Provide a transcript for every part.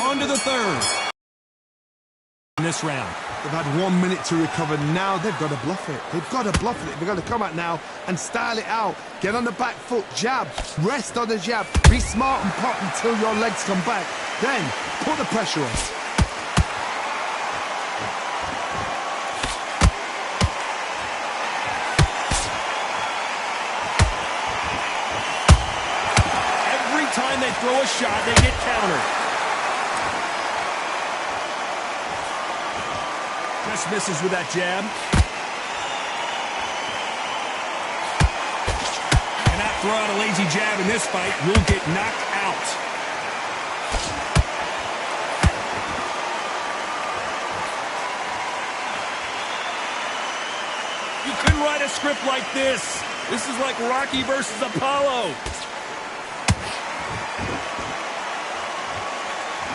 on to the third. In this round. They've had 1 minute to recover. Now they've got to bluff it. They've got to bluff it. They've got to come out now and style it out. Get on the back foot, jab, rest on the jab. Be smart and pop until your legs come back. Then put the pressure on. Every time they throw a shot, they get countered. Just misses with that jab. Cannot throw out a lazy jab in this fight. You'll get knocked out. You couldn't write a script like this. This is like Rocky versus Apollo.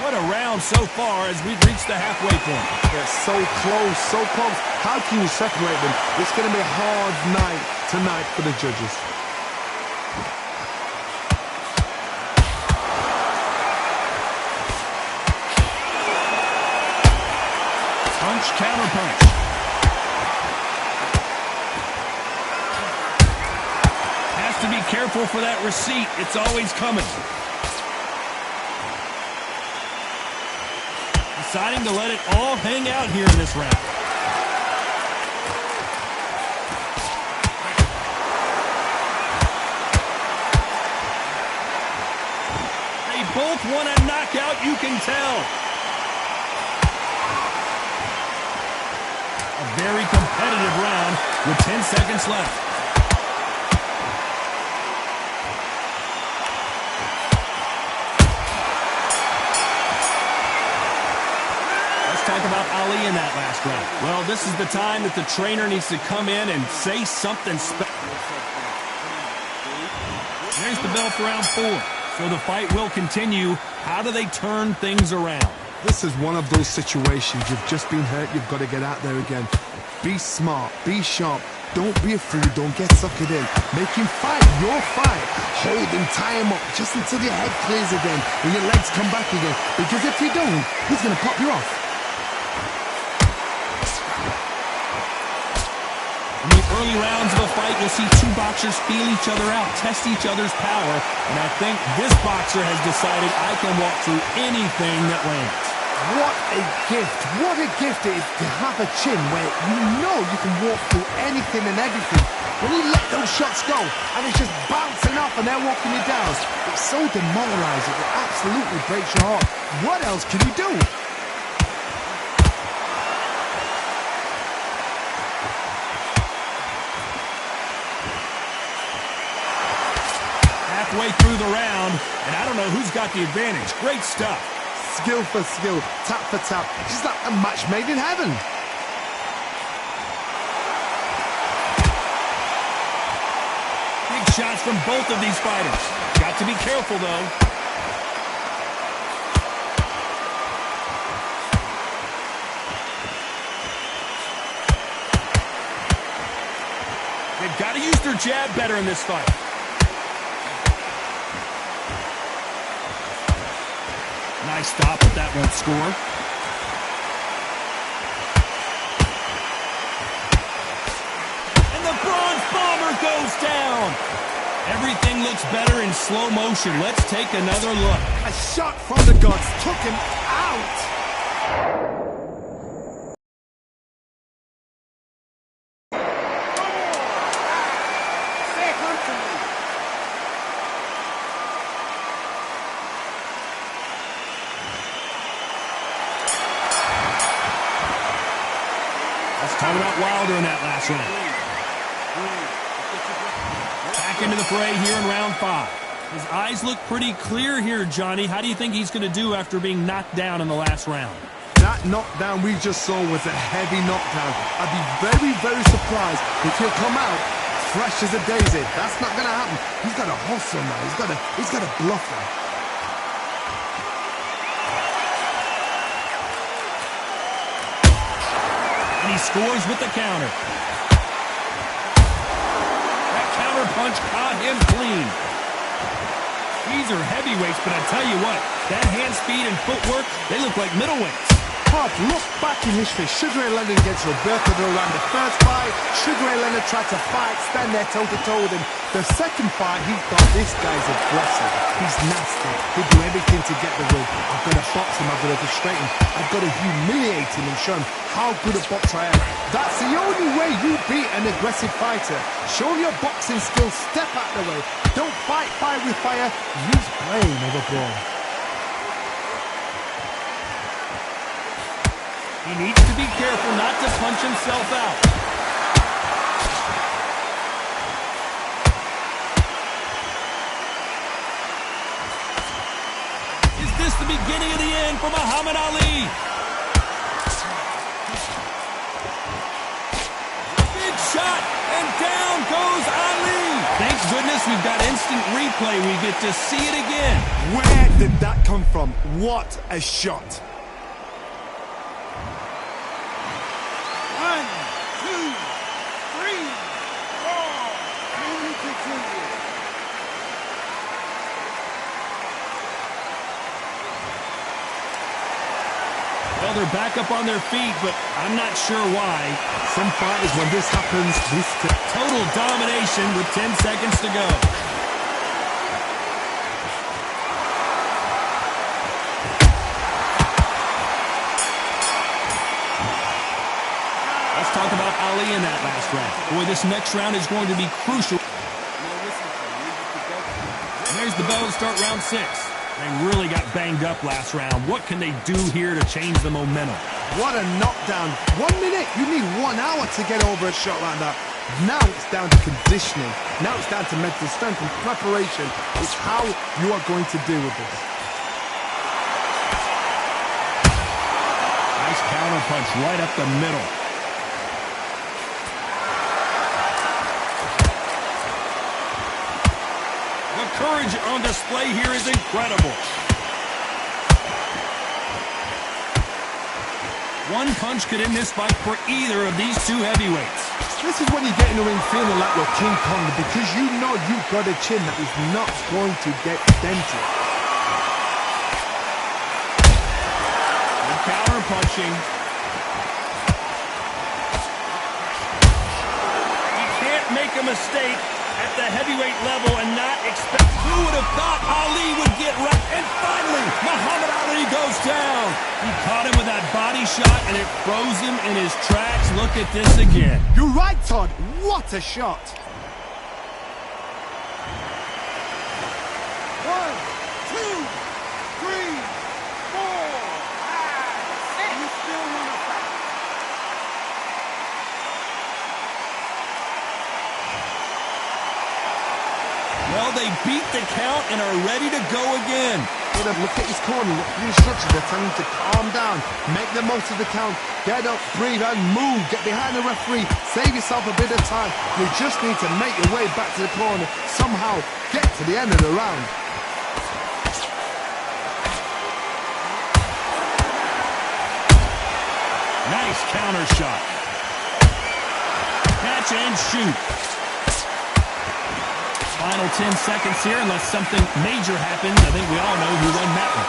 What a round so far as we've reached the halfway point. They're so close, so close. How can you separate them? It's going to be a hard night tonight for the judges. Punch, counter punch. Has to be careful for that receipt. It's always coming. Deciding to let it all hang out here in this round. They both want a knockout, you can tell. A very competitive round with 10 seconds left. Talk about Ali in that last round. Well, this is the time that the trainer needs to come in and say something special. There's the bell for round 4. So the fight will continue. How do they turn things around? This is one of those situations. You've just been hurt. You've got to get out there again. Be smart. Be sharp. Don't be a fool. Don't get suckered in. Make him fight your fight. Hold him, tie him up just until your head clears again and your legs come back again. Because if you don't, he's going to pop you off. In the early rounds of a fight, you'll see two boxers feel each other out, test each other's power, and I think this boxer has decided I can walk through anything that lands. What a gift. What a gift it is to have a chin where you know you can walk through anything and everything. When you let those shots go and it's just bouncing off and they're walking you down, it's so demoralizing. It absolutely breaks your heart. What else can you do? Halfway through the round, and I don't know who's got the advantage. Great stuff. Skill for skill, tap for tap. Just like a match made in heaven. Big shots from both of these fighters. Got to be careful, though. They've got to use their jab better in this fight. Nice stop, but that won't score. And the Bronze Bomber goes down. Everything looks better in slow motion. Let's take another look. A shot from the gods took him out. Talking about Wilder in that last round. Back into the fray here in round 5. His eyes look pretty clear here, Johnny. How do you think he's going to do after being knocked down in the last round? That knockdown we just saw was a heavy knockdown. I'd be very, very surprised if he'll come out fresh as a daisy. That's not going to happen. He's got to hustle now. He's got to bluff now. And he scores with the counter. That counter punch caught him clean. These are heavyweights, but I tell you what, that hand speed and footwork, they look like middleweights. Todd, look back in history. Sugar Ray Leonard against Roberto Duran. The first fight, Sugar Ray Leonard tried to fight, stand there toe-to-toe with him. The second fight, he thought, this guy's aggressive. He's nasty. He'll do everything to get the win. I've got to box him. I've got to frustrate him. I've got to humiliate him and show him how good a boxer I am. That's the only way you beat an aggressive fighter. Show your boxing skills. Step out the way. Don't fight fire with fire. Use brain over brawn. He needs to be careful not to punch himself out. Is this the beginning of the end for Muhammad Ali? Big shot, and down goes Ali. Thank goodness we've got instant replay. We get to see it again. Where did that come from? What a shot. 1, 2, 3, 4. Continue. Well, they're back up on their feet, but I'm not sure why. Some fighters, when this happens, Total domination with 10 seconds to go. Let's talk about Ali in that last round. Boy, this next round is going to be crucial. And there's the bell to start round 6. They really got banged up last round. What can they do here to change the momentum? What a knockdown. 1 minute, you need 1 hour to get over a shot like that. Now it's down to conditioning. Now it's down to mental strength and preparation. It's how you are going to deal with this. Nice counter punch right up the middle. The courage on display here is incredible. One punch could end this fight for either of these two heavyweights. This is when you get in the ring feeling like you're King Kong, because you know you've got a chin that is not going to get dented. Good counter punching. You can't make a mistake at the heavyweight level and not expect. Who would have thought Ali would get right? And finally, Muhammad Ali goes down. He caught him with that body shot, and it froze him in his tracks. Look at this again. You're right, Todd. What a shot. 1, 2, 3, 4, 5, 6. You still want to fight? Well, they beat the count and are ready to go again. Look at his corner, look at the instructions. They're telling him to calm down, make the most of the count, get up, breathe, and move. Get behind the referee, save yourself a bit of time. You just need to make your way back to the corner, somehow get to the end of the round. Nice counter shot. Catch and shoot. Final 10 seconds here, unless something major happens. I think we all know who won that one.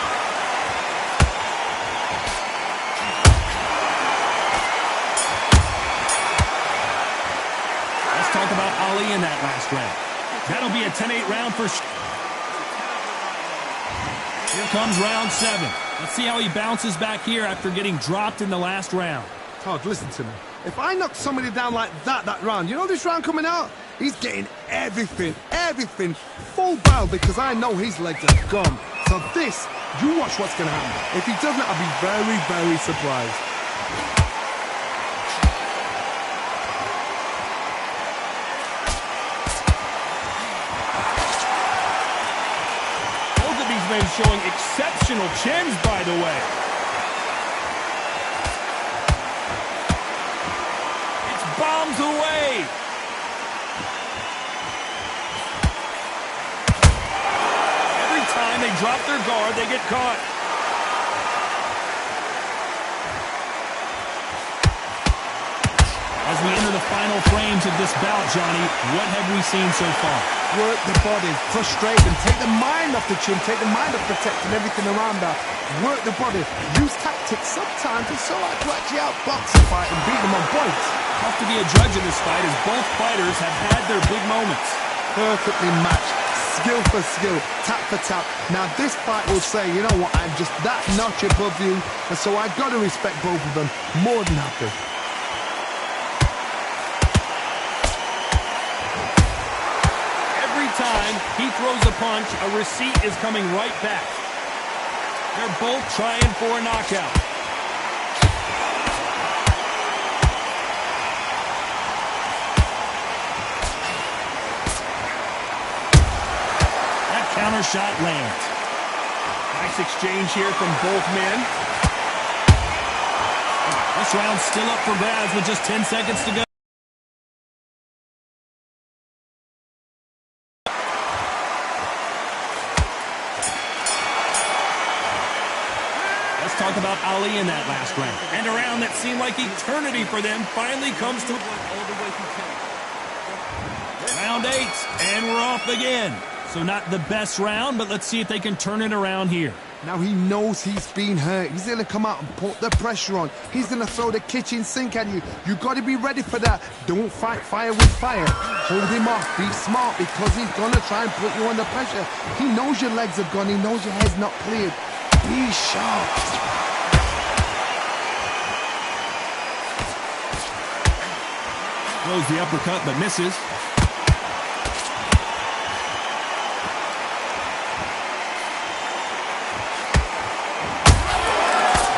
Let's talk about Ali in that last round. That'll be a 10-8 round for sure. Here comes round 7. Let's see how he bounces back here after getting dropped in the last round. Todd, listen to me. If I knock somebody down like that round, you know this round coming out? He's getting everything, full barrel, because I know his legs are gone. So this, you watch what's going to happen. If he doesn't, I'll be very, very surprised. Both of these men showing exceptional chins, by the way. It's bombs away. They drop their guard, they get caught. As we enter the final frames of this bout, Johnny, what have we seen so far? Work the body, frustrate them, take the mind off the chin, take the mind off protecting everything around that. Work the body, use tactics. Sometimes it's so hard to actually outbox a fight and beat them on points. Tough to be a judge in this fight as both fighters have had their big moments. Perfectly matched, skill for skill, tap for tap. Now this fight will say, you know what, I'm just that notch above you, and so I've got to respect both of them. More than happy. Every time he throws a punch, a receipt is coming right back. They're both trying for a knockout. That counter shot lands. Nice exchange here from both men. This round's still up for grabs with just 10 seconds to go. Talk about Ali in that last round. And a round that seemed like eternity for them finally comes to round 8, and we're off again. So not the best round, but let's see if they can turn it around here. Now he knows he's been hurt. He's going to come out and put the pressure on. He's going to throw the kitchen sink at you. You've got to be ready for that. Don't fight fire with fire. Hold him off. Be smart because he's going to try and put you under pressure. He knows your legs have gone. He knows your head's not cleared. Be sharp. Throws the uppercut but misses.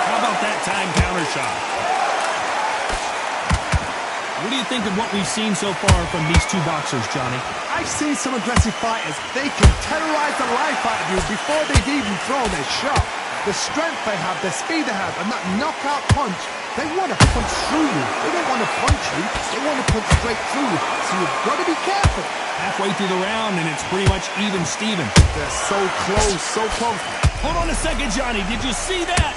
How about that time counter shot? What do you think of what we've seen so far from these two boxers, Johnny? I've seen some aggressive fighters. They can terrorize the life out of you before they've even thrown their shot. The strength they have, the speed they have, and that knockout punch, they want to punch through you. They don't want to punch you. They want to punch straight through you. So you've got to be careful. Halfway through the round, and it's pretty much even Steven. They're so close, so close. Hold on a second, Johnny. Did you see that?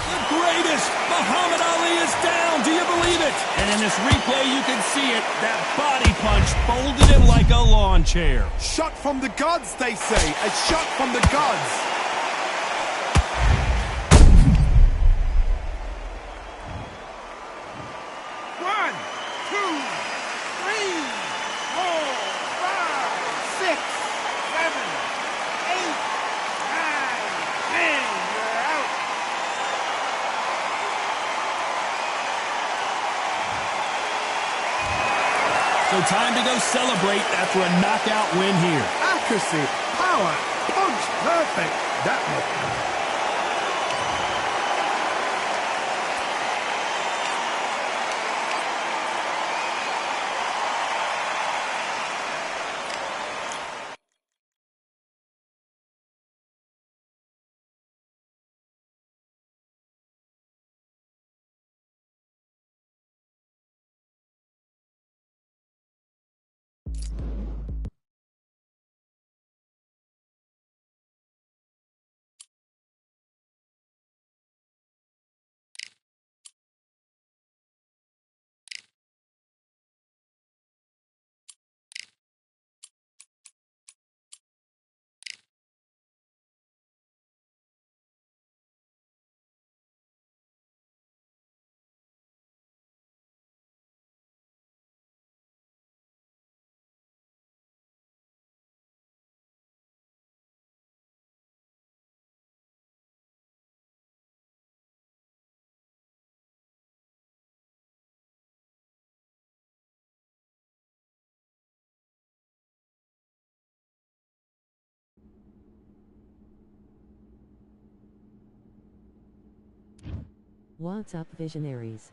The greatest! Muhammad Ali is down! Do you believe it? And in this replay, you can see it. That body punch folded him like a lawn chair. Shot from the gods, they say. A shot from the gods. One, two, three, 4, 5, 6, 7, 8, 9, 10. You're out. So time to go celebrate after a knockout win here. Accuracy, power, punch, perfect. That look. What's up, visionaries?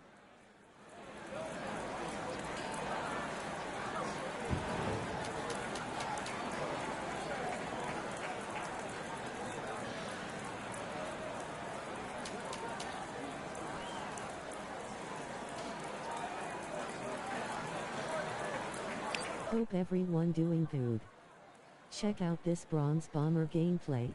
Hope everyone doing good. Check out this Bronze Bomber gameplay.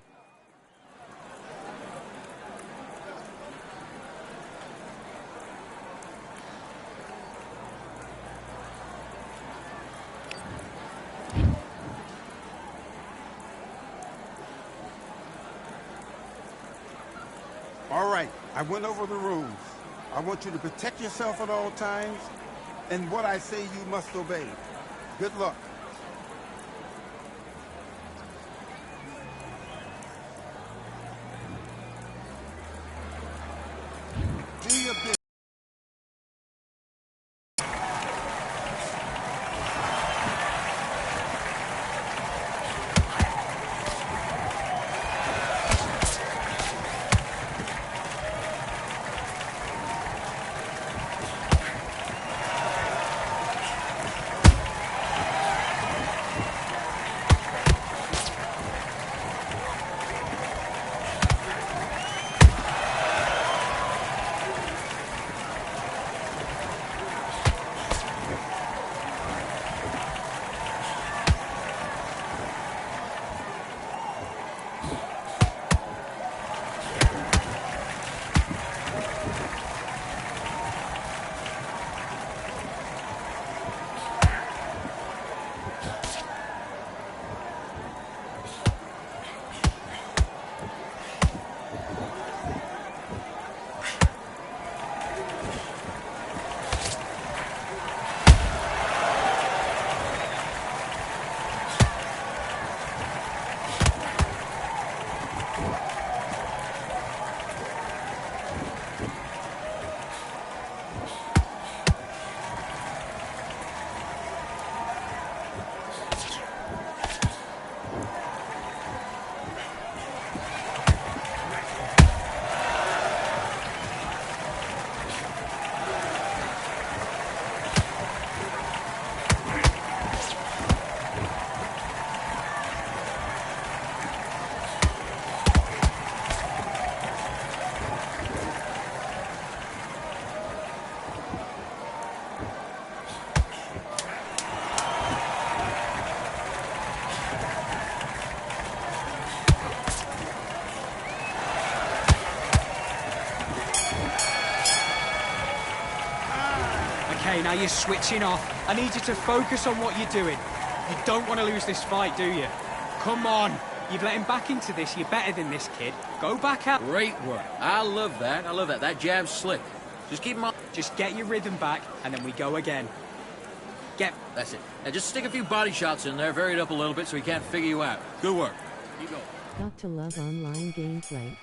All right, I went over the rules. I want you to protect yourself at all times, and what I say you must obey. Good luck. Do your best. Okay, now you're switching off. I need you to focus on what you're doing. You don't want to lose this fight, do you? Come on. You've let him back into this. You're better than this, kid. Go back out. Great work. I love that. I love that. That jab's slick. Just keep him on. Just get your rhythm back, and then we go again. That's it. And just stick a few body shots in there, vary it up a little bit so he can't figure you out. Good work. Keep going. Got to love online gameplay.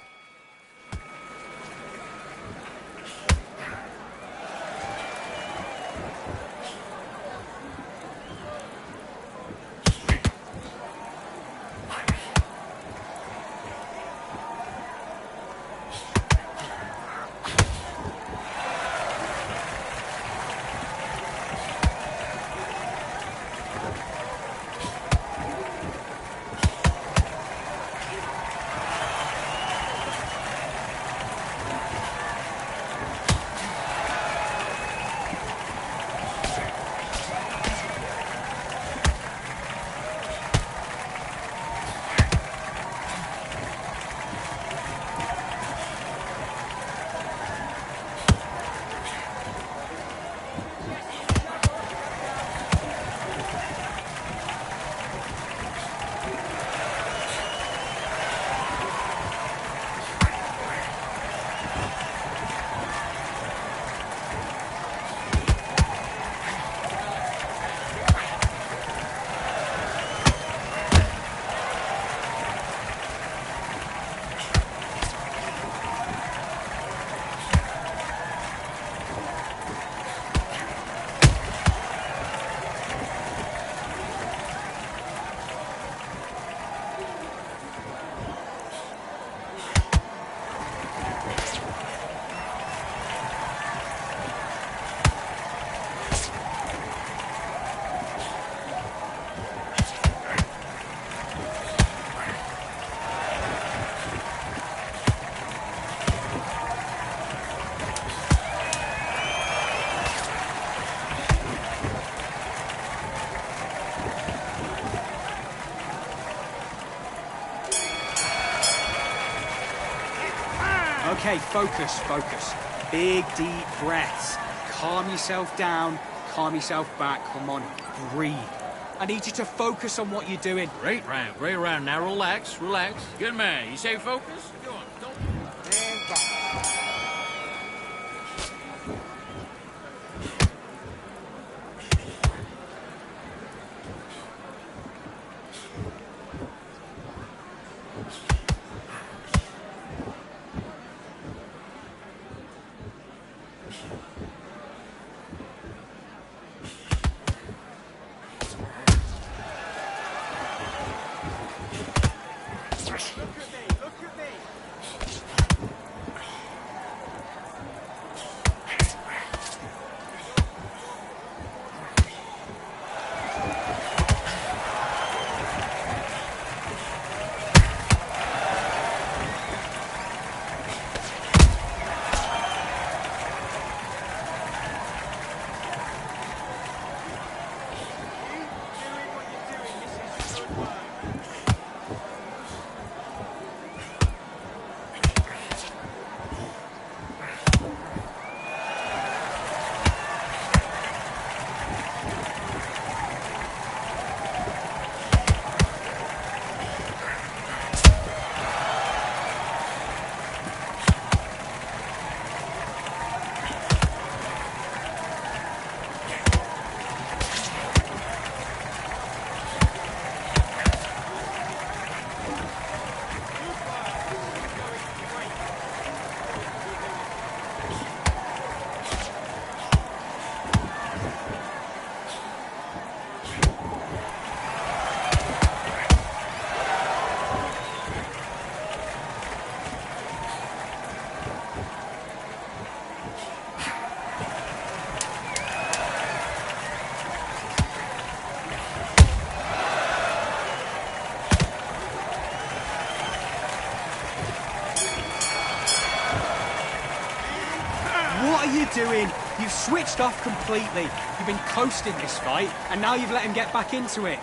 Okay, focus, focus. Big, deep breaths. Calm yourself down, calm yourself back. Come on, breathe. I need you to focus on what you're doing. Great round, great round. Now relax, relax. Good man. You stay focused? Go on. Don't... And back. What are you doing? You've switched off completely. You've been coasting this fight, and now you've let him get back into it.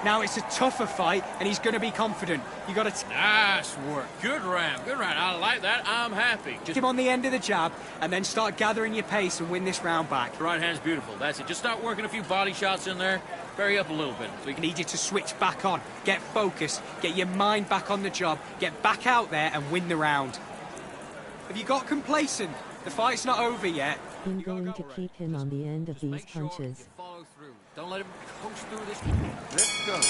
Now it's a tougher fight, and he's going to be confident. You got to... Nice work. Good round. Good round. I like that. I'm happy. Just him on the end of the jab, and then start gathering your pace and win this round back. The right hand's beautiful. That's it. Just start working a few body shots in there. Vary up a little bit. So we need you to switch back on. Get focused. Get your mind back on the job. Get back out there and win the round. Have you got complacent? The fight's not over yet. I'm going to keep him on the end of these punches. You follow through. Don't let him coast through this. Let's go.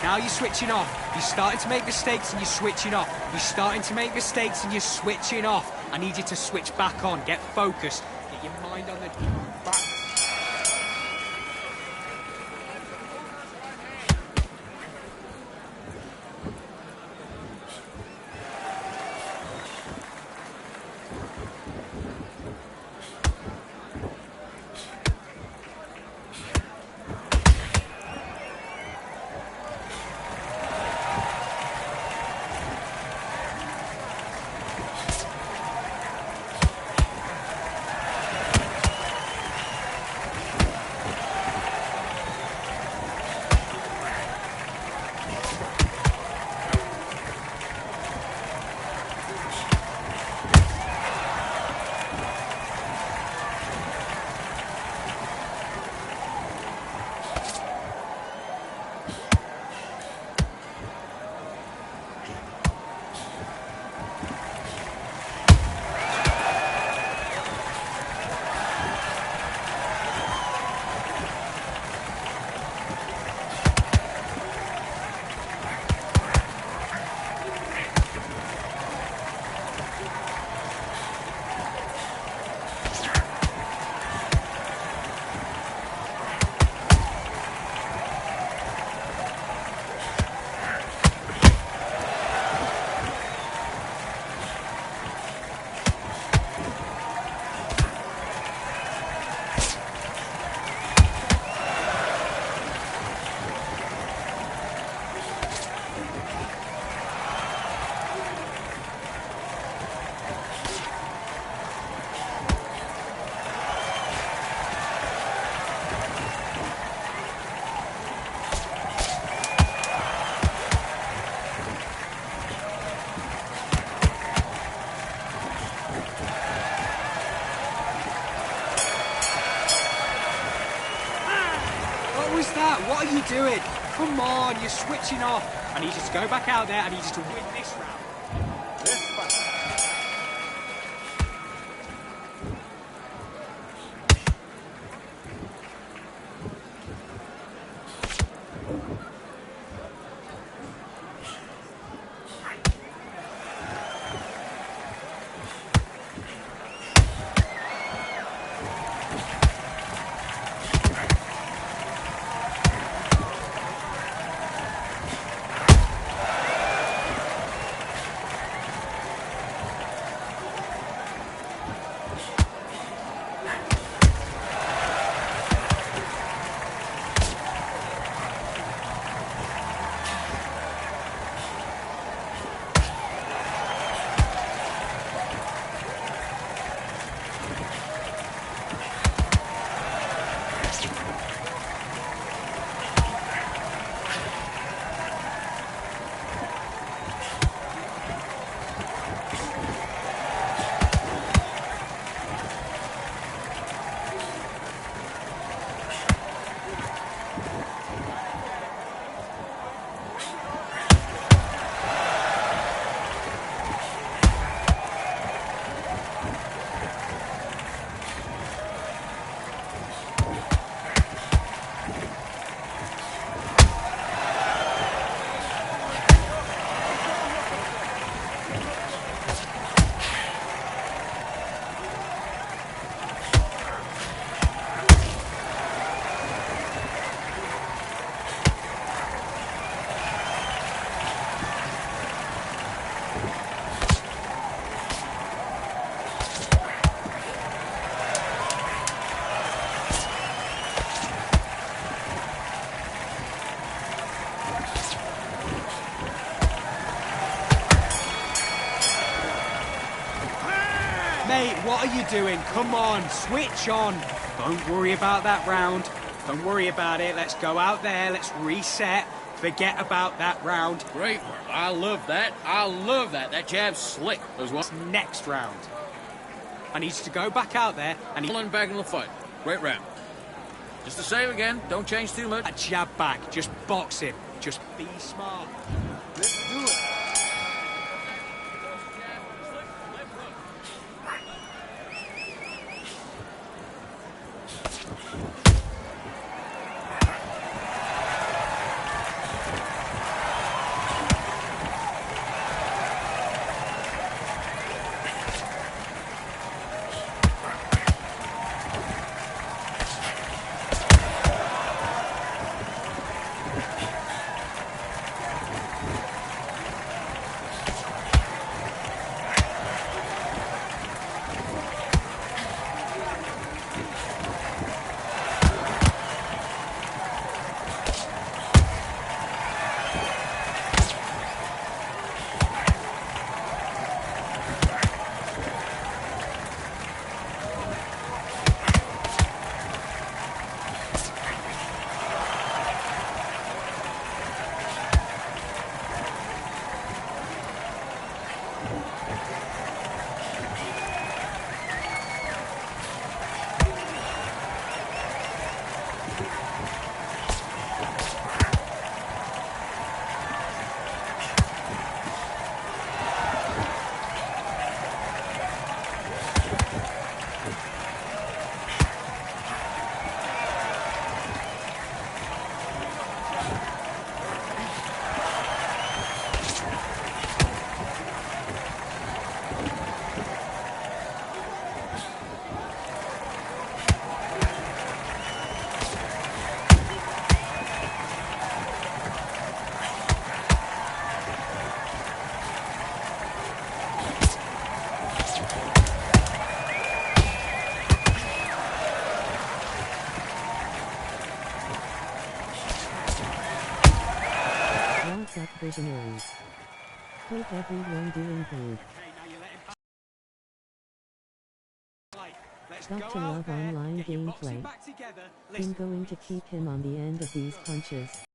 Now you're switching off. You're starting to make mistakes and you're switching off. You're starting to make mistakes and you're switching off. I need you to switch back on. Get focused. Get your mind on the... back. What are you doing? Come on, you're switching off. I need you to go back out there. I need you to win this round. Let's fight. Mate, what are you doing? Come on, switch on. Don't worry about that round. Don't worry about it. Let's go out there. Let's reset. Forget about that round. Great work. I love that. I love that. That jab's slick. Those ones. Next round. I need you to go back out there and Pulling back in the fight. Great round. Just the same again. Don't change too much. a jab back. Just box him. Just be smart. Let's do it. What's up, visionaries? Hope everyone doing good. Got to love online gameplay. I'm going to keep him on the end of these punches.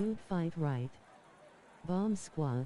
Food fight right. Bomb squad.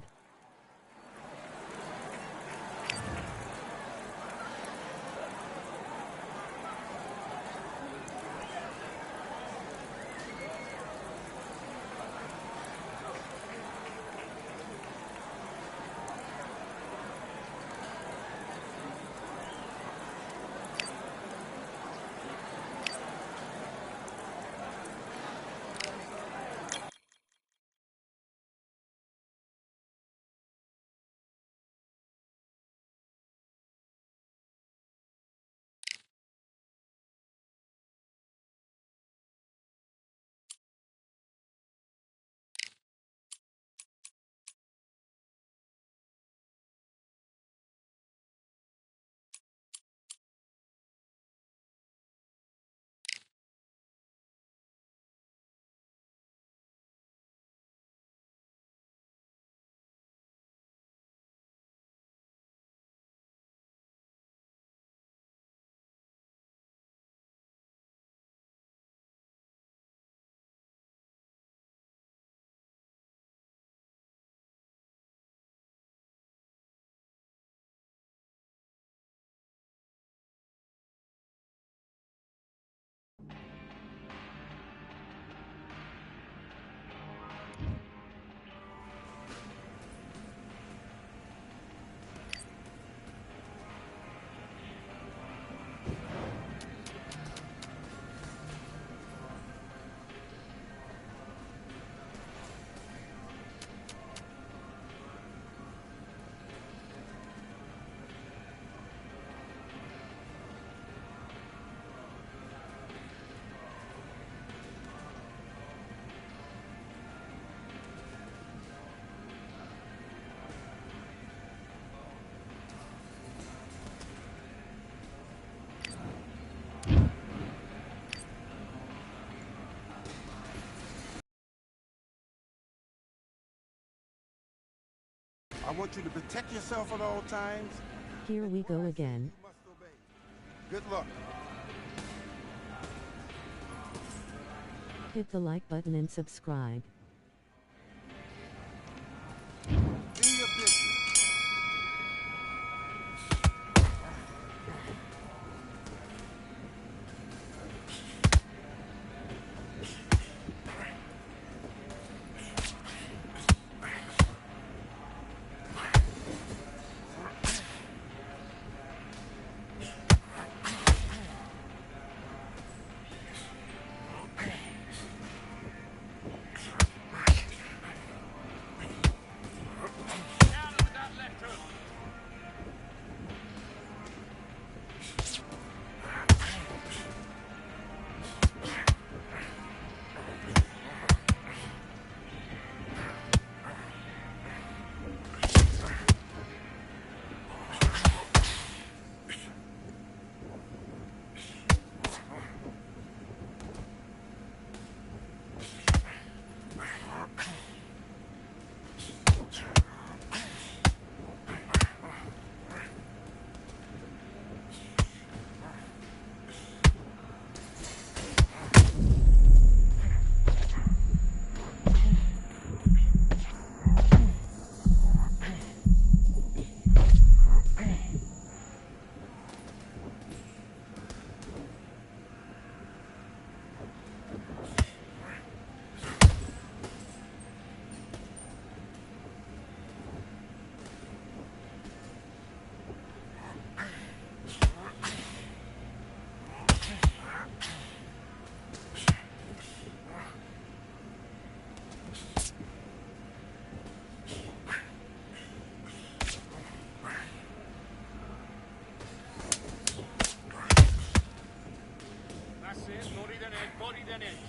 I want you to protect yourself at all times. Here we go again. You must obey. Good luck. Hit the like button and subscribe. Do your business.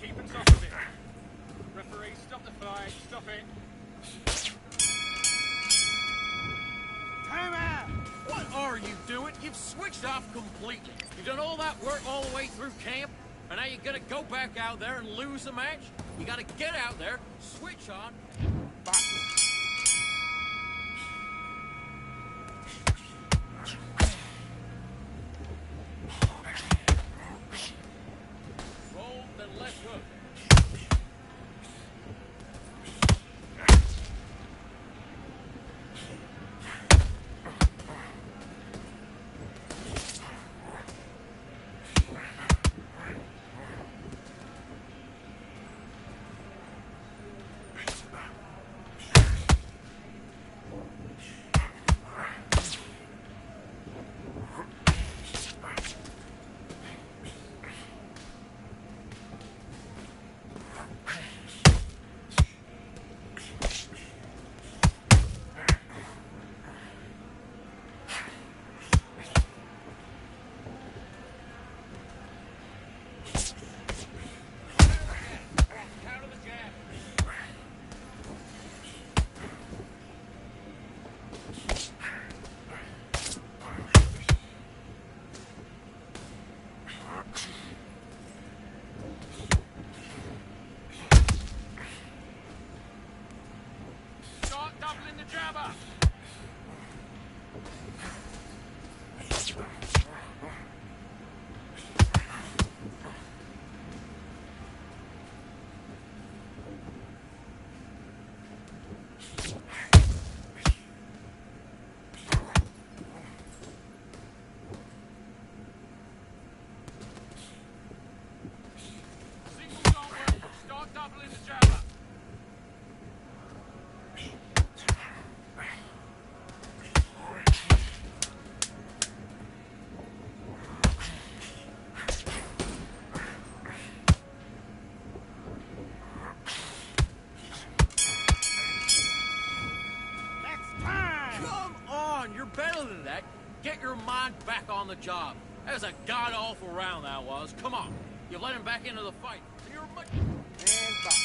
Keep on top of it. Referee, stop the fight. Stop it. Time out! What are you doing? You've switched off completely. You've done all that work all the way through camp, and now you're gonna go back out there and lose the match? You gotta get out there, switch on. Roll, then left hook. on the job. That was a god-awful round, that was. Come on. You let him back into the fight. And you're much... And box.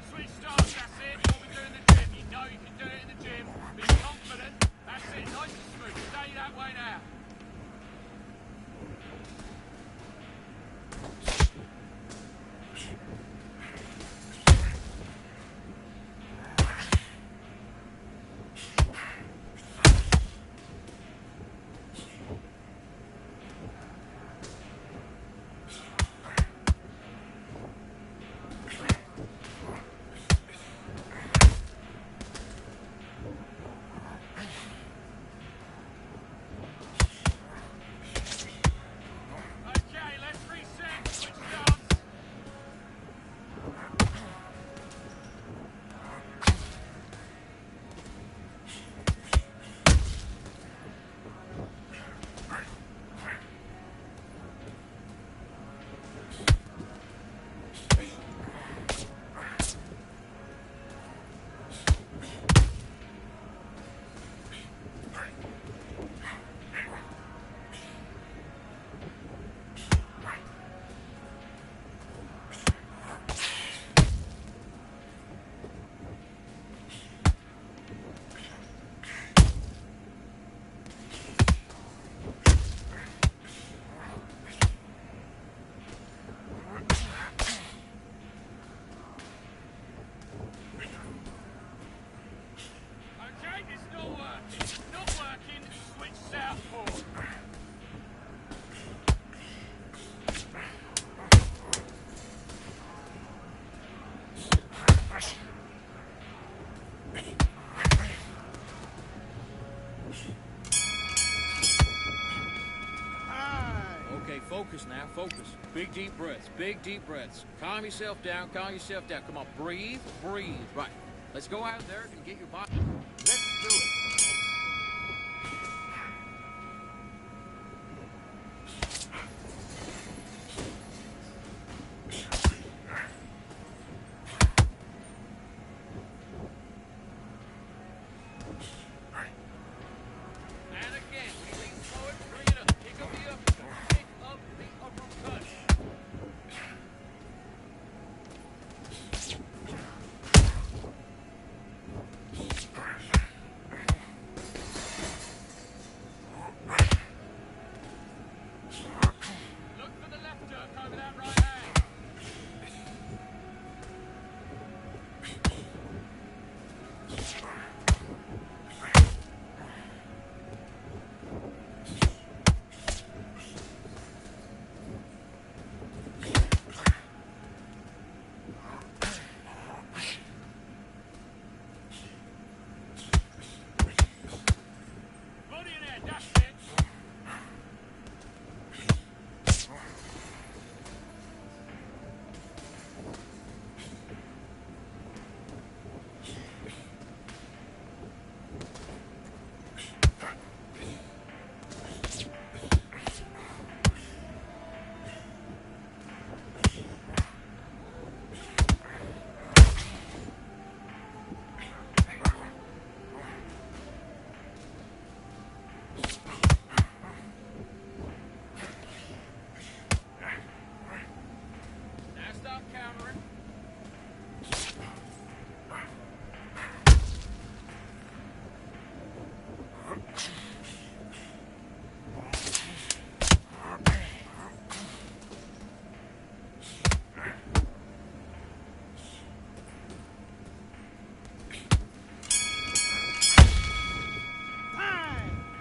Switched off, that's it. What we do in the gym. You know you can do it in the gym. Be confident. That's it. Nice and smooth. Stay that way now. Focus now, focus. Big deep breaths, big deep breaths. Calm yourself down, calm yourself down. Come on, breathe, breathe. Right. Let's go out there and get your body. Let's do it. And again, when you lean forward, bring it up. Pick up the uppercut. Pick up the uppercut. Look for the left hook over that right hand. Body in there, that's it. Now stop countering.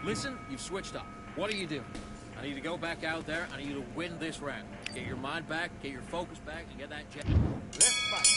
Listen, you've switched up. What are you doing? I need to go back out there. I need you to win this round. Get your mind back, get your focus back, and get that jet. Let's fight.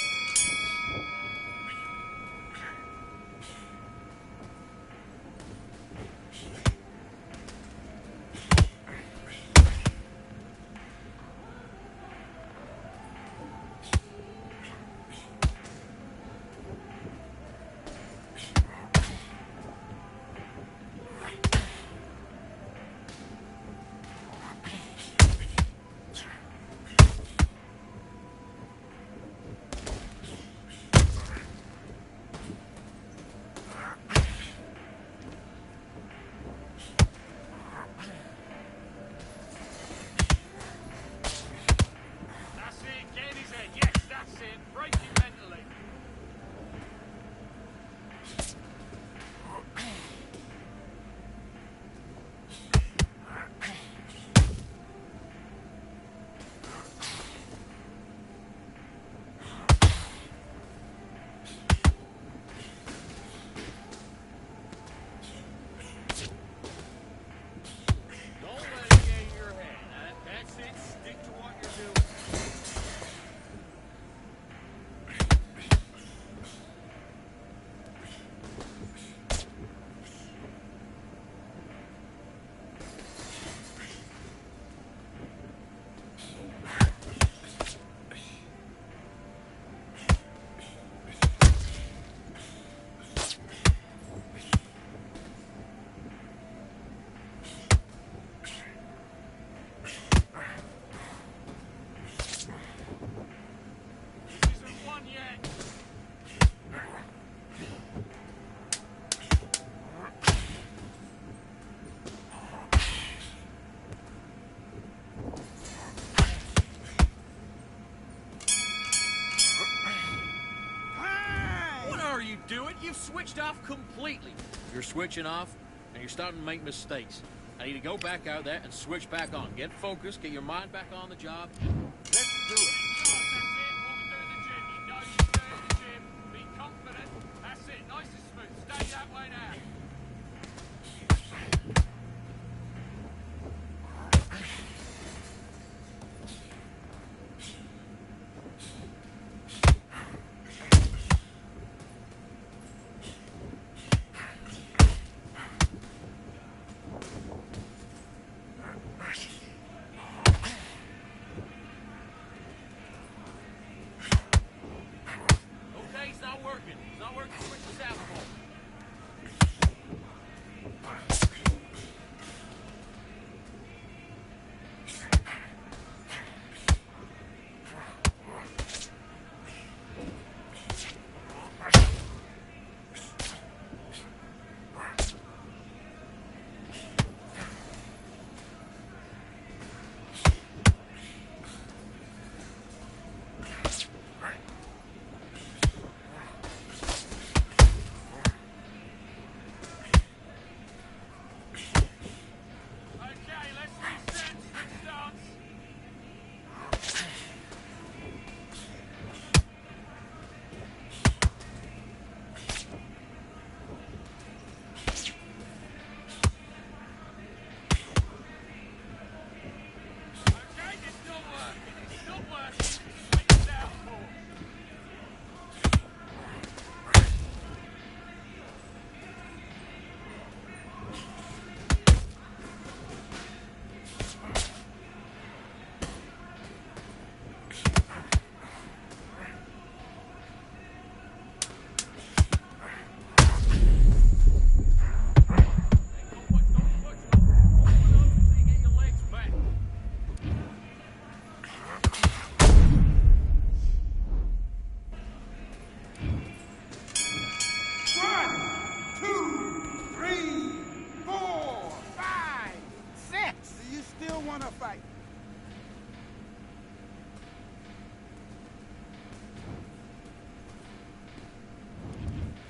switched off completely. You're switching off, and you're starting to make mistakes. I need to go back out there and switch back on. Get focused, get your mind back on the job. Let's do it. Be confident. That's it, nice and smooth. Stay that way now. It's not working. It's not working. Switch this out for.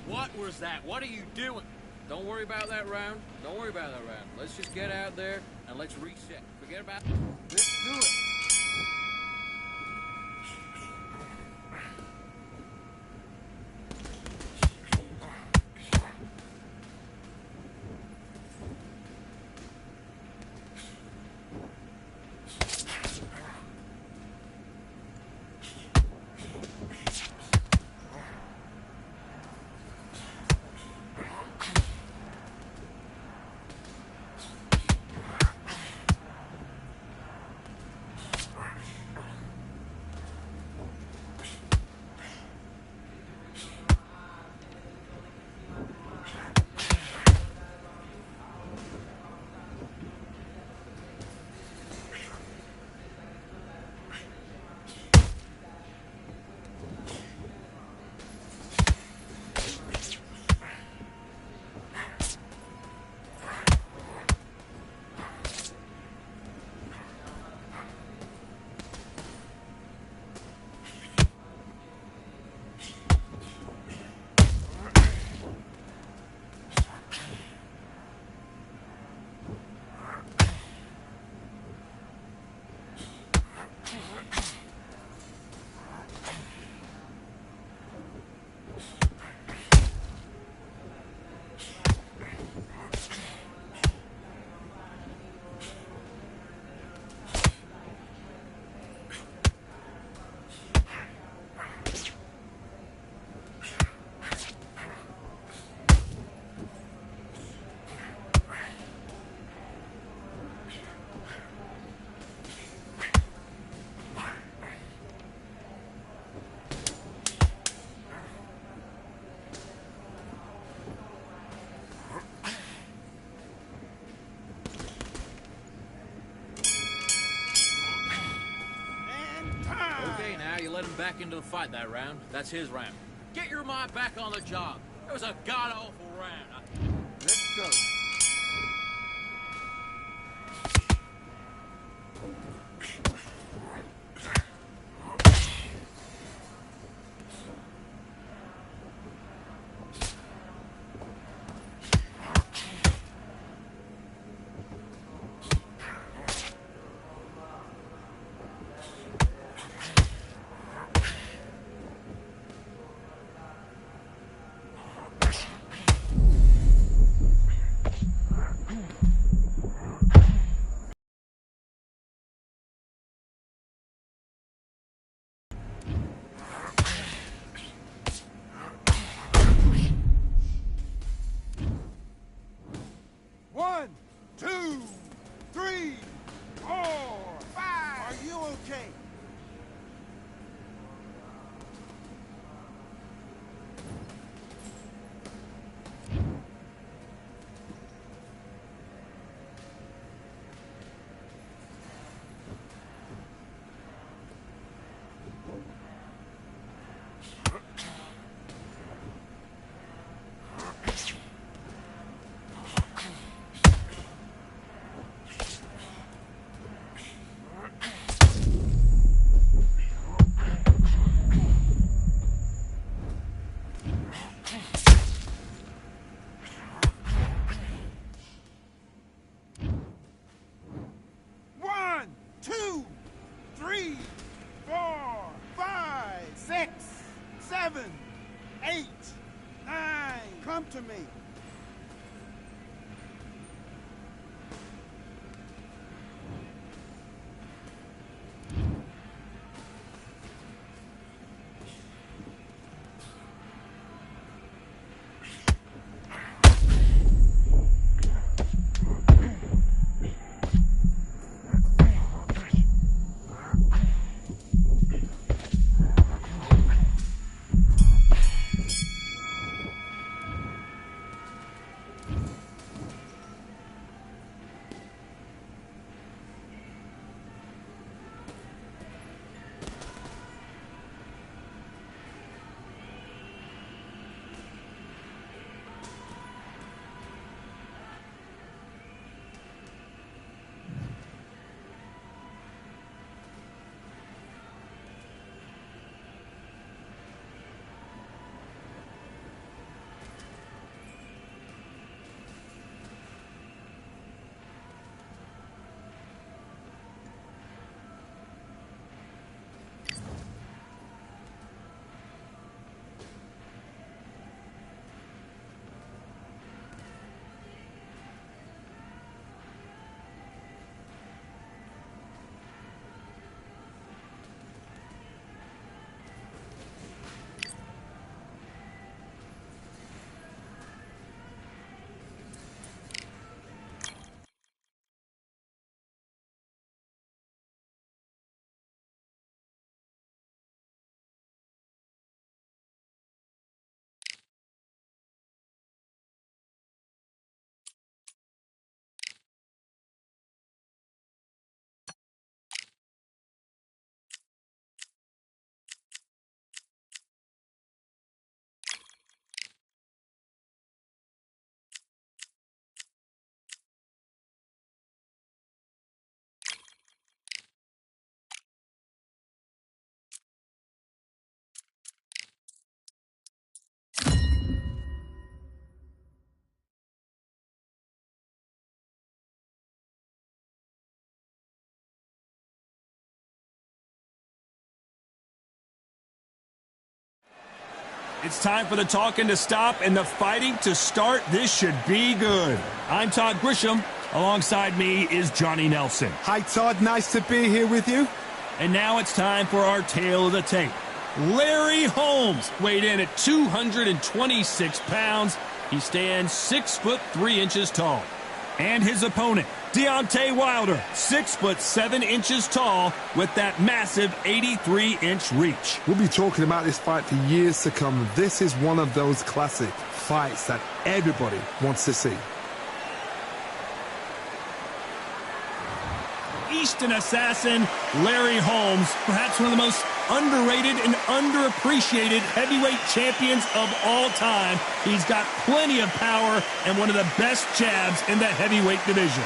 What was that? What are you doing? Don't worry about that round. Don't worry about that round. Let's just get out there and let's reset. Forget about it. Let's do it. Okay, now you let him back into the fight that round. That's his round. Get your mind back on the job. It was a god-awful round. Let's go. Come to me. It's time for the talking to stop and the fighting to start. This should be good. I'm Todd Grisham. Alongside me is Johnny Nelson. Hi, Todd. Nice to be here with you. And now it's time for our tale of the tape. Larry Holmes weighed in at 226 pounds. He stands 6'3" tall. And his opponent, Deontay Wilder, 6'7" tall with that massive 83-inch reach. We'll be talking about this fight for years to come. This is one of those classic fights that everybody wants to see. Eastern assassin Larry Holmes, perhaps one of the most underrated and underappreciated heavyweight champions of all time. He's got plenty of power and one of the best jabs in the heavyweight division.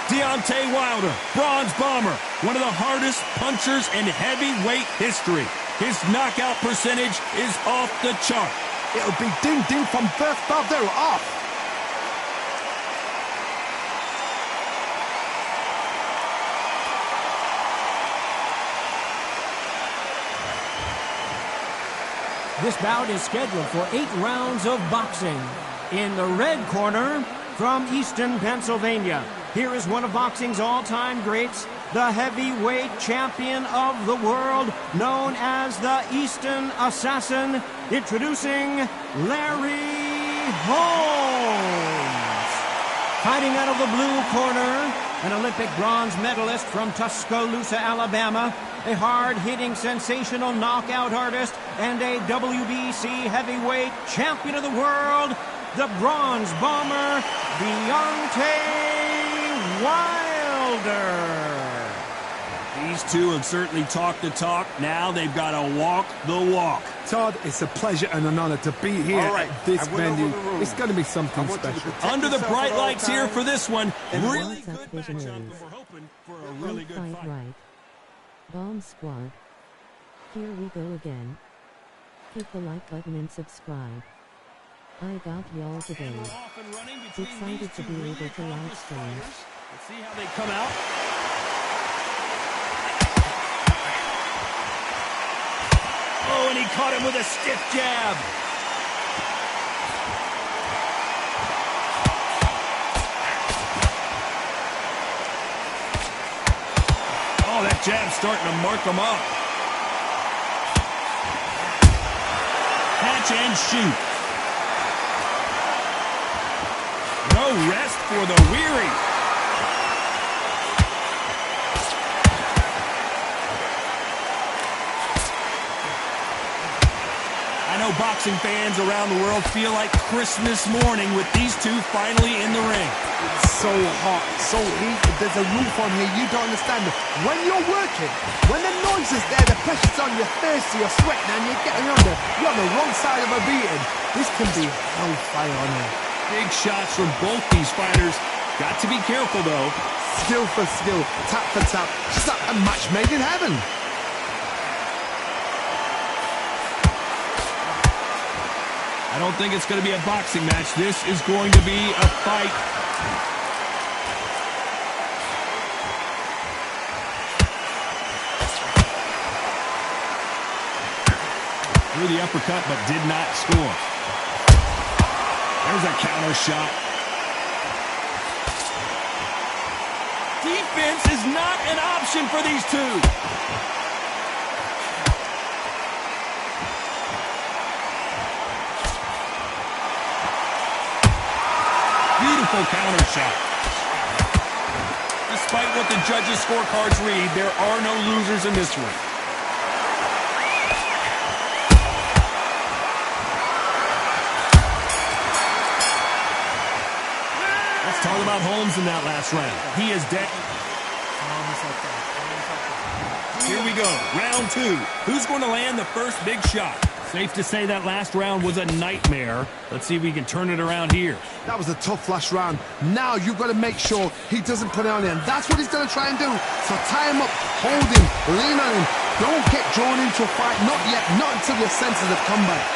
Deontay Wilder, Bronze Bomber, one of the hardest punchers in heavyweight history. His knockout percentage is off the chart. It'll be ding-ding from first bell. They're off. This bout is scheduled for 8 rounds of boxing. In the red corner, from Easton, Pennsylvania, here is one of boxing's all-time greats, the heavyweight champion of the world, known as the Eastern Assassin, introducing Larry Holmes. Fighting out of the blue corner, an Olympic bronze medalist from Tuscaloosa, Alabama, a hard-hitting, sensational knockout artist, and a WBC heavyweight champion of the world, the Bronze Bomber, Deontay Wilder. These two have certainly talked the talk. Now they've got to walk the walk. Todd, it's a pleasure and an honor to be here at this venue. It's going to be something special. Under the bright lights here for this one. Really What's up, good matchup, visionaries? and we're hoping for a really good Fight fight. right. Bomb Squad. Here we go again. Hit the like button and subscribe. I got y'all today. We're off and running between Excited these to two be really able to live accomplished stream. fighters. Let's see how they come out. Oh, and he caught him with a stiff jab. Oh, that jab's starting to mark him up. Catch and shoot. No rest for the weary. I know boxing fans around the world feel like Christmas morning with these two finally in the ring. It's so hot, so heated, there's a roof on here, you don't understand it. When you're working, when the noise is there, the pressure's on your face, you're sweating and you're getting under, you're on the wrong side of a beating. This can be hellfire on here. Big shots from both these fighters. Got to be careful, though. Skill for skill, tap for tap, just like a match made in heaven. I don't think it's going to be a boxing match. This is going to be a fight. Threw the uppercut, but did not score. There's a counter shot. Defense is not an option for these two. Beautiful counter shot. Despite what the judges' scorecards read, there are no losers in this one. Let's talk about Holmes in that last round. He is dead. Here we go, round two. Who's going to land the first big shot? Safe to say that last round was a nightmare. Let's see if we can turn it around here. That was a tough last round. Now you've got to make sure he doesn't put it on him. That's what he's going to try and do. So tie him up, hold him, lean on him. Don't get drawn into a fight. Not yet, not until your senses have come back.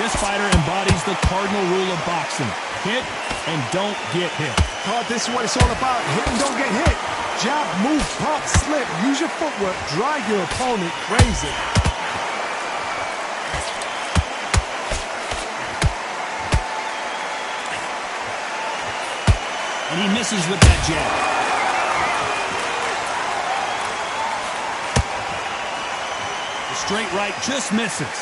This fighter embodies the cardinal rule of boxing. Hit and don't get hit. God, this is what it's all about. Hit and don't get hit. Jab, move, pop, slip. Use your footwork. Drive your opponent crazy. And he misses with that jab. The straight right just misses.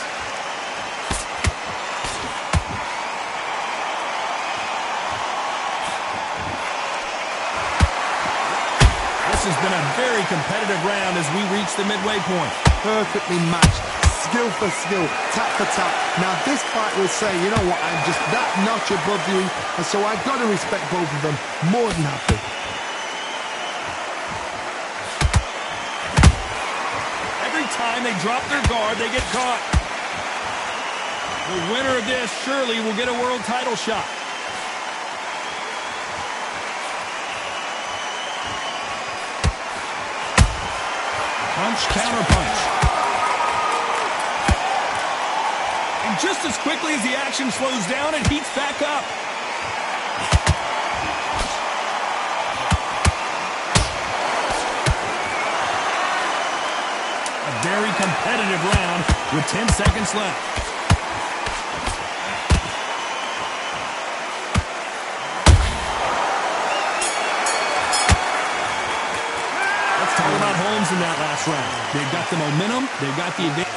This has been a very competitive round as we reach the midway point. Perfectly matched. Skill for skill, tap for tap. Now this fight will say, you know what, I'm just that notch above you, and so I've got to respect both of them. More than happy. Every time they drop their guard, they get caught. The winner of this surely will get a world title shot. Punch, counter punch. And just as quickly as the action slows down, it heats back up. A very competitive round with 10 seconds left. Let's talk about Holmes in that last round. They've got the momentum, they've got the advantage.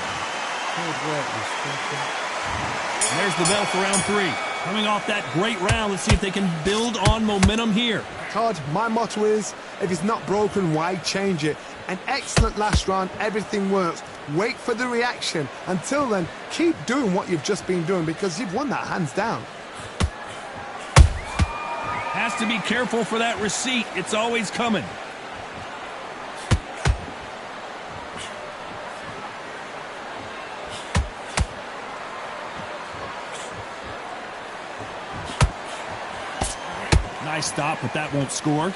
And there's the bell for round three. Coming off that great round, let's see if they can build on momentum here. Todd, my motto is, if it's not broken, why change it? An excellent last round, everything works. Wait for the reaction. Until then, keep doing what you've just been doing because you've won that hands down. Has to be careful for that receipt. It's always coming. Nice stop, but that won't score.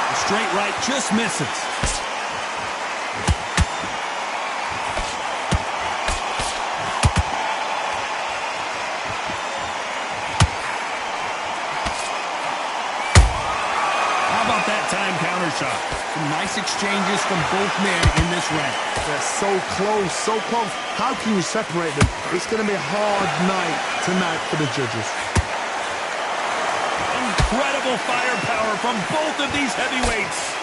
The straight right just misses. big-time counter shot. Some nice exchanges from both men in this round. They're so close, so close. How can you separate them? It's going to be a hard night tonight for the judges. Incredible firepower from both of these heavyweights.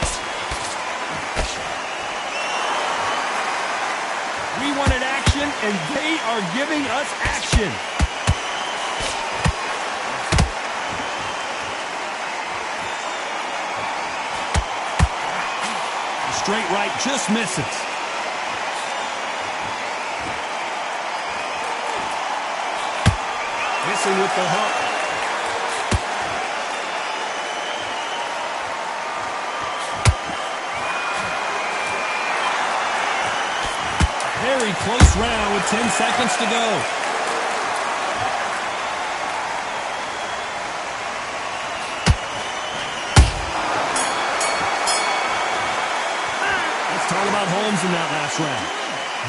We wanted action, and they are giving us action. Straight right just misses. Missing with the hook. Very close round with 10 seconds to go. Talk about Holmes in that last round.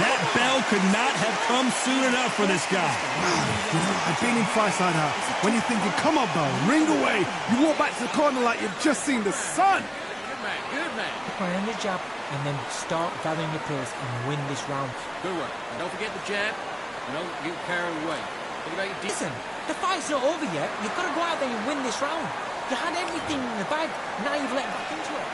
That bell could not have come soon enough for this guy. You know, I've been in fights like that. When you're thinking, come on, bell, ring away. You walk back to the corner like you've just seen the sun. Good man, good man. Land the jab and then start gathering your pace and win this round. Good work. And don't forget the jab. And don't get carried away. Think about your Listen, the fight's not over yet. You've got to go out there and win this round. You had everything in the bag. Now you've let back into it.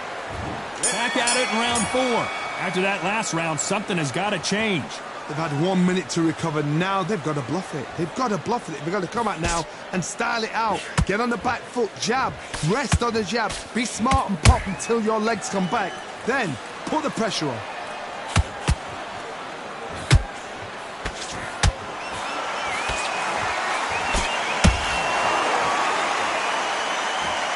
Back at it in round 4. After that last round, something has got to change. They've had 1 minute to recover. Now they've got to bluff it. They've got to bluff it. They've got to come out now and style it out. Get on the back foot, jab, rest on the jab. Be smart and pop until your legs come back. Then put the pressure on.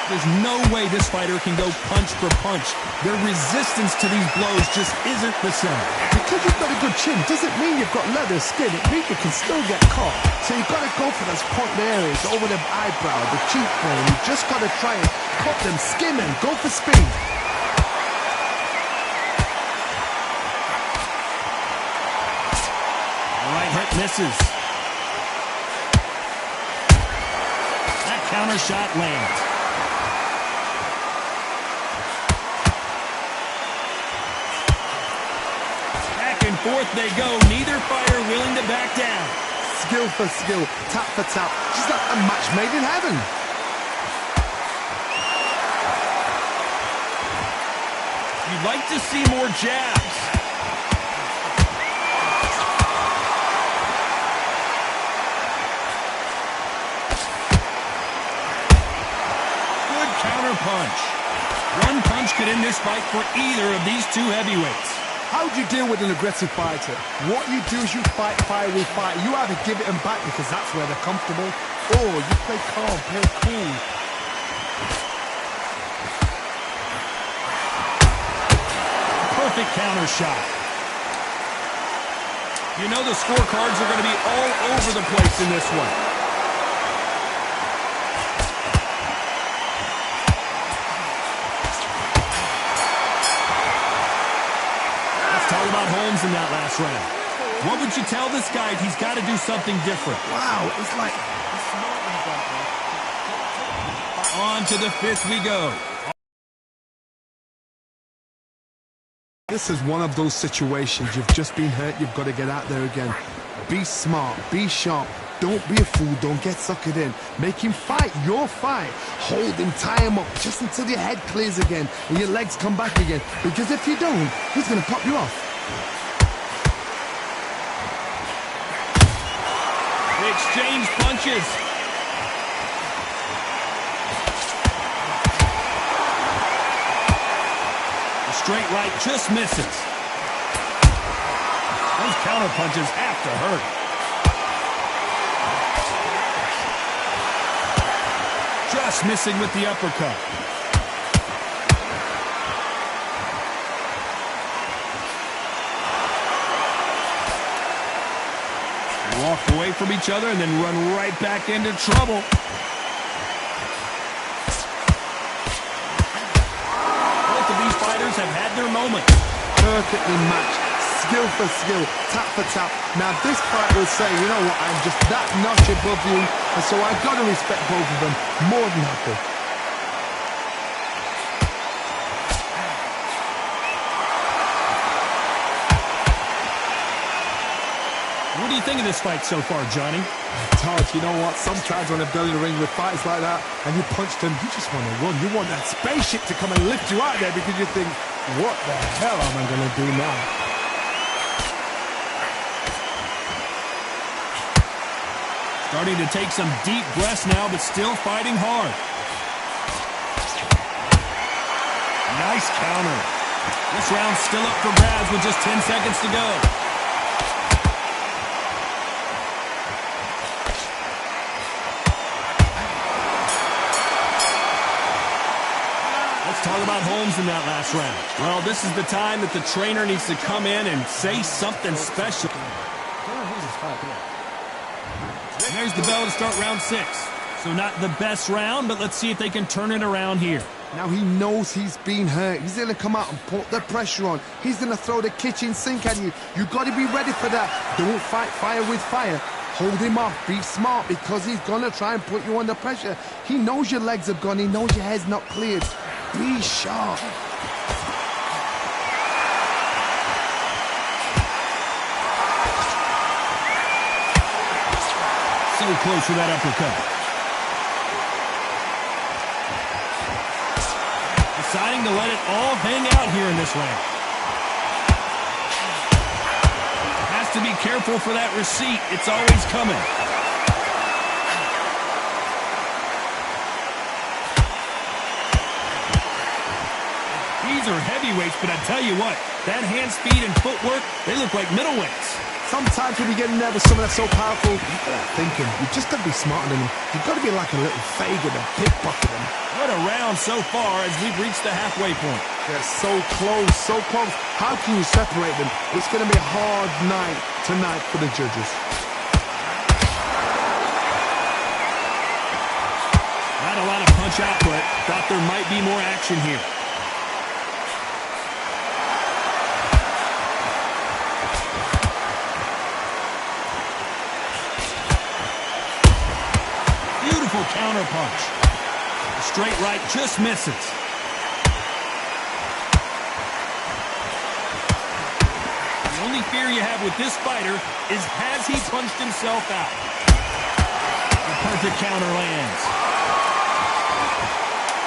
There's no way this fighter can go punch for punch. Their resistance to these blows just isn't the same. Because you've got a good chin doesn't mean you've got leather skin. It means you can still get caught. So you've got to go for those point areas over the eyebrow, the cheekbone. You've just got to try and cut them, skim them, go for speed. Right hook misses. That counter shot lands. And forth they go, neither fighter willing to back down. Skill for skill, tap for tap, just like a match made in heaven. You'd like to see more jabs. Good counter punch. One punch could end this fight for either of these two heavyweights. How do you deal with an aggressive fighter? What you do is you fight fire with fire. You either give it them back because that's where they're comfortable, or you play calm, play cool. Perfect counter shot. You know the scorecards are going to be all over the place in this one. Talk about Holmes in that last round. What would you tell this guy if he's got to do something different? Wow, it's like... On to the 5th we go. This is one of those situations. You've just been hurt. You've got to get out there again. Be smart. Be sharp. Don't be a fool. Don't get suckered in. Make him fight your fight. Hold him, tie him up, just until your head clears again and your legs come back again. Because if you don't, he's going to pop you off. They exchange punches. The straight right just misses. Those counter punches have to hurt. Just missing with the uppercut. Walk away from each other and then run right back into trouble. Both of these fighters have had their moments. Perfectly matched. Skill for skill, tap for tap. Now this fight will say, you know what, I'm just that notch above you, and so I've got to respect both of them more than happy. do you think of this fight so far, Johnny? Todd, you know what? Sometimes when I've done in the ring with fights like that and you punch them, you just want to run. You want that spaceship to come and lift you out there because you think, what the hell am I going to do now? Starting to take some deep breaths now, but still fighting hard. Nice counter. This round's still up for grabs with just 10 seconds to go. Let's talk about Holmes in that last round. Well, this is the time that the trainer needs to come in and say something special. And there's the bell to start round 6. So not the best round, but let's see if they can turn it around here. Now he knows he's been hurt. He's going to come out and put the pressure on. He's going to throw the kitchen sink at you. You've got to be ready for that. Don't fight fire with fire. Hold him off. Be smart because he's going to try and put you under pressure. He knows your legs are gone. He knows your head's not cleared. Be sharp. So close for that uppercut. Deciding to let it all hang out here in this round. Has to be careful for that receipt. It's always coming. These are heavyweights, but I tell you what, that hand speed and footwork, they look like middleweights. Sometimes when you get nervous, someone that's so powerful, you've got to think him. You've just got to be smarter than him. You've got to be like a little Fagin and pickpocket him. What a round so far as we've reached the halfway point. They're so close, so close. How can you separate them? It's going to be a hard night tonight for the judges. Not a lot of punch output. Thought there might be more action here. Beautiful counter punch. The straight right just misses. The only fear you have with this fighter is has he punched himself out? The perfect counter lands.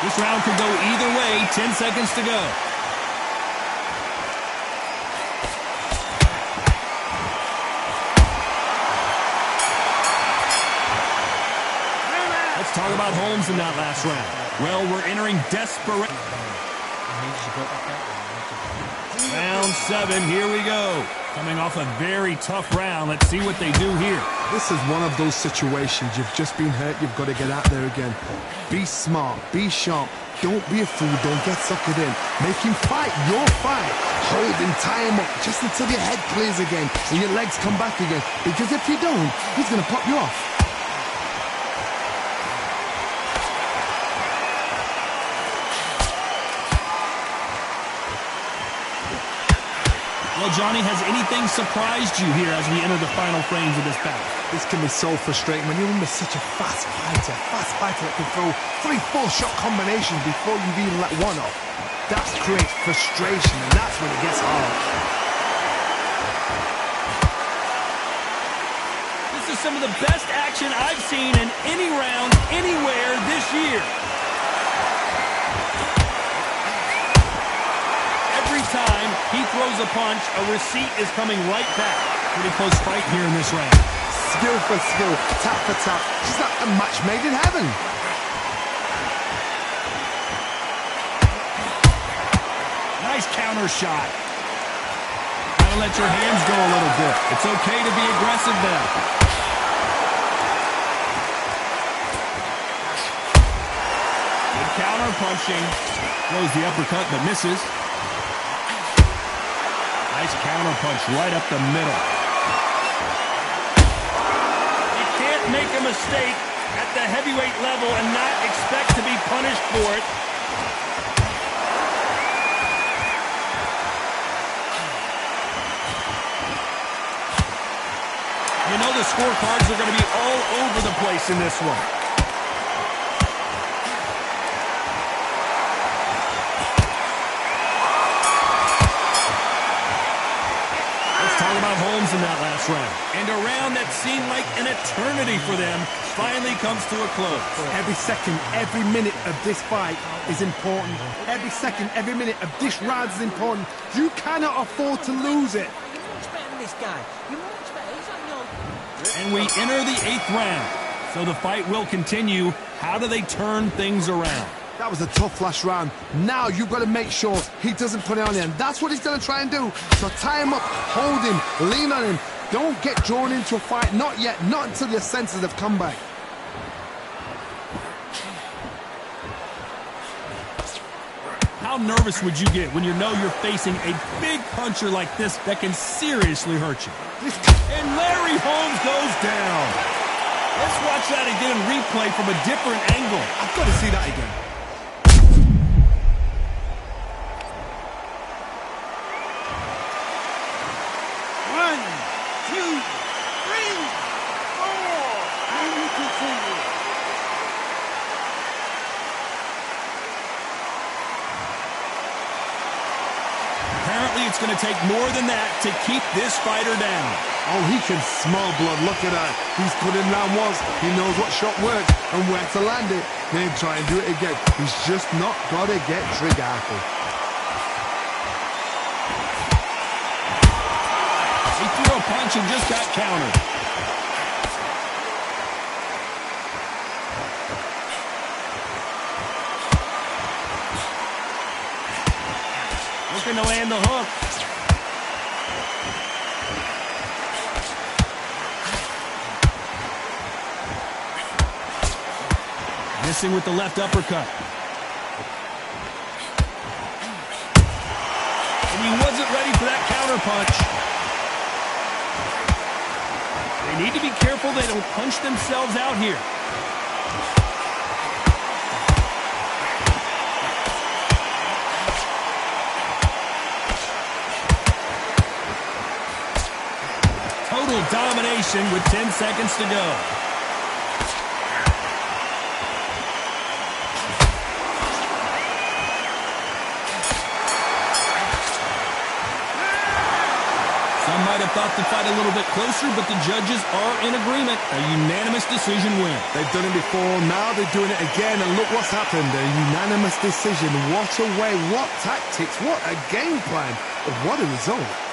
This round could go either way. 10 seconds to go. Let's talk about Holmes in that last round. Well, we're entering desperate. Round 7, here we go. Coming off a very tough round. Let's see what they do here. This is one of those situations. You've just been hurt. You've got to get out there again. Be smart. Be sharp. Don't be a fool. Don't get suckered in. Make him fight your fight. Hold him, tie him up just until your head clears again and your legs come back again. Because if you don't, he's going to pop you off. Well, Johnny, has anything surprised you here as we enter the final frames of this battle? This can be so frustrating when you're under such a fast fighter that can throw 3-4 shot combinations before you've even let one off. That creates frustration, and that's when it gets hard. This is some of the best action I've seen in any round anywhere this year. Every time he throws a punch, a receipt is coming right back. Pretty close fight here in this round. Skill for skill, tap for tap. Just like a match made in heaven. Nice counter shot. Gotta let your hands go a little bit. It's okay to be aggressive then. Good counter punching. Throws the uppercut but misses. Nice counter punch right up the middle. You can't make a mistake at the heavyweight level and not expect to be punished for it. You know the scorecards are going to be all over the place in this one. Let's talk about Holmes in that last round. And a round that seemed like an eternity for them finally comes to a close. Every second, every minute of this fight is important. Every second, every minute of this round is important. You cannot afford to lose it. You're much better than this guy. You're much better. He's like, no. And we enter the 8th round. So the fight will continue. How do they turn things around? That was a tough last round. Now you've got to make sure he doesn't put it on you. And that's what he's going to try and do. So tie him up, hold him, lean on him. Don't get drawn into a fight. Not yet. Not until your senses have come back. How nervous would you get when you know you're facing a big puncher like this that can seriously hurt you? And Larry Holmes goes down. Let's watch that again in replay from a different angle. I've got to see that again. One, two, three, four. And we continue. Apparently, it's going to take more than that to keep this fighter down. Oh, he can smell blood. Look at that. He's put in round once. He knows what shot works and where to land it. Then try and do it again. He's just not got to get trigger happy. He threw a punch and just got countered. Looking to land the hook. Missing with the left uppercut. And he wasn't ready for that counter punch. They need to be careful they don't punch themselves out here. Total domination with 10 seconds to go. Some might have thought the fight a little bit closer, but the judges are in agreement. A unanimous decision win. They've done it before, now they're doing it again, and look what's happened. A unanimous decision. What a way, what tactics, what a game plan. What a result.